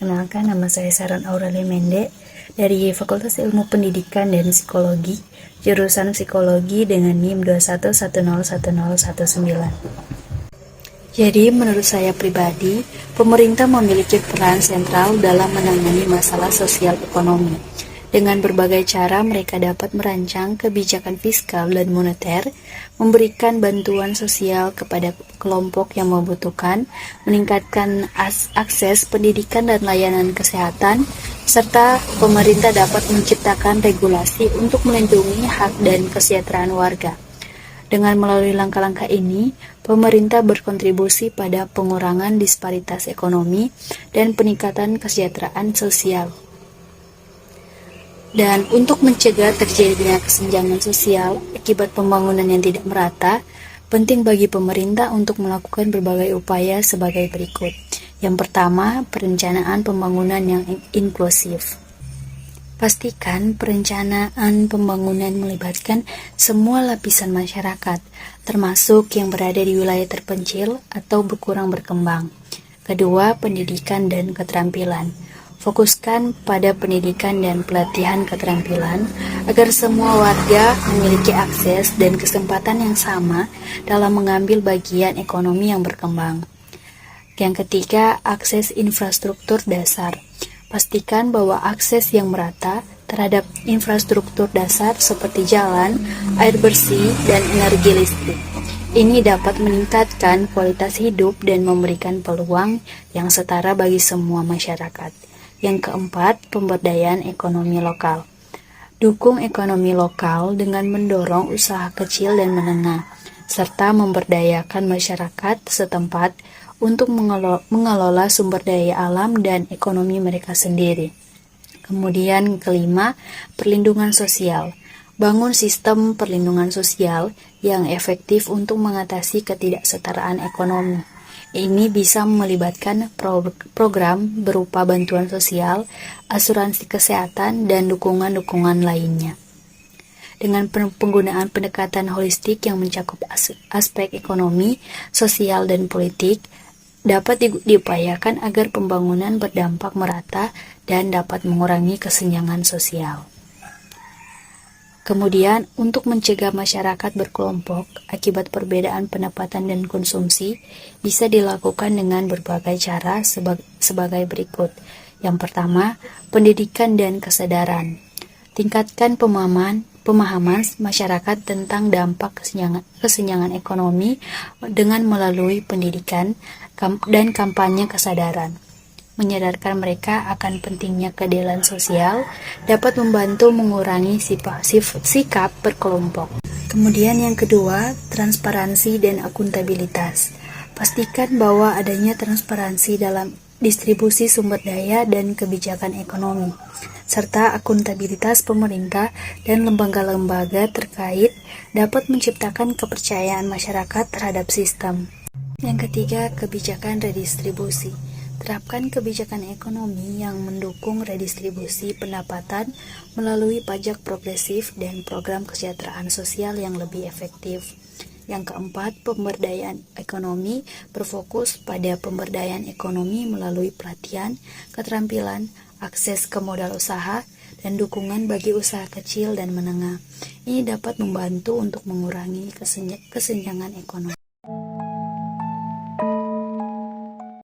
Perkenalkan, nama saya Sharon Aurelia Mende dari Fakultas Ilmu Pendidikan dan Psikologi, jurusan Psikologi dengan NIM 21101019. Jadi, menurut saya pribadi, pemerintah memiliki peran sentral dalam menangani masalah sosial ekonomi. Dengan berbagai cara, mereka dapat merancang kebijakan fiskal dan moneter, memberikan bantuan sosial kepada kelompok yang membutuhkan, meningkatkan akses pendidikan dan layanan kesehatan, serta pemerintah dapat menciptakan regulasi untuk melindungi hak dan kesejahteraan warga. Dengan melalui langkah-langkah ini, pemerintah berkontribusi pada pengurangan disparitas ekonomi dan peningkatan kesejahteraan sosial. Dan untuk mencegah terjadinya kesenjangan sosial akibat pembangunan yang tidak merata, penting bagi pemerintah untuk melakukan berbagai upaya sebagai berikut. Yang pertama, perencanaan pembangunan yang inklusif. Pastikan perencanaan pembangunan melibatkan semua lapisan masyarakat, termasuk yang berada di wilayah terpencil atau berkurang berkembang. Kedua, pendidikan dan keterampilan. Fokuskan pada pendidikan dan pelatihan keterampilan agar semua warga memiliki akses dan kesempatan yang sama dalam mengambil bagian ekonomi yang berkembang. Yang ketiga, akses infrastruktur dasar. Pastikan bahwa akses yang merata terhadap infrastruktur dasar seperti jalan, air bersih, dan energi listrik. Ini dapat meningkatkan kualitas hidup dan memberikan peluang yang setara bagi semua masyarakat. Yang keempat, pemberdayaan ekonomi lokal. Dukung ekonomi lokal dengan mendorong usaha kecil dan menengah, serta memberdayakan masyarakat setempat untuk mengelola sumber daya alam dan ekonomi mereka sendiri. Kemudian kelima, perlindungan sosial. Bangun sistem perlindungan sosial yang efektif untuk mengatasi ketidaksetaraan ekonomi. Ini bisa melibatkan program berupa bantuan sosial, asuransi kesehatan, dan dukungan-dukungan lainnya. Dengan penggunaan pendekatan holistik yang mencakup aspek ekonomi, sosial, dan politik, dapat diupayakan agar pembangunan berdampak merata dan dapat mengurangi kesenjangan sosial. Kemudian, untuk mencegah masyarakat berkelompok akibat perbedaan pendapatan dan konsumsi, bisa dilakukan dengan berbagai cara sebagai berikut. Yang pertama, pendidikan dan kesadaran. Tingkatkan pemahaman masyarakat tentang dampak kesenjangan ekonomi dengan melalui pendidikan dan kampanye kesadaran. Menyadarkan mereka akan pentingnya keadilan sosial dapat membantu mengurangi sikap berkelompok. Kemudian yang kedua, transparansi dan akuntabilitas. Pastikan bahwa adanya transparansi dalam distribusi sumber daya dan kebijakan ekonomi, serta akuntabilitas pemerintah dan lembaga-lembaga terkait dapat menciptakan kepercayaan masyarakat terhadap sistem. Yang ketiga, kebijakan redistribusi. Terapkan kebijakan ekonomi yang mendukung redistribusi pendapatan melalui pajak progresif dan program kesejahteraan sosial yang lebih efektif. Yang keempat, pemberdayaan ekonomi berfokus pada pemberdayaan ekonomi melalui pelatihan, keterampilan, akses ke modal usaha, dan dukungan bagi usaha kecil dan menengah. Ini dapat membantu untuk mengurangi kesenjangan ekonomi.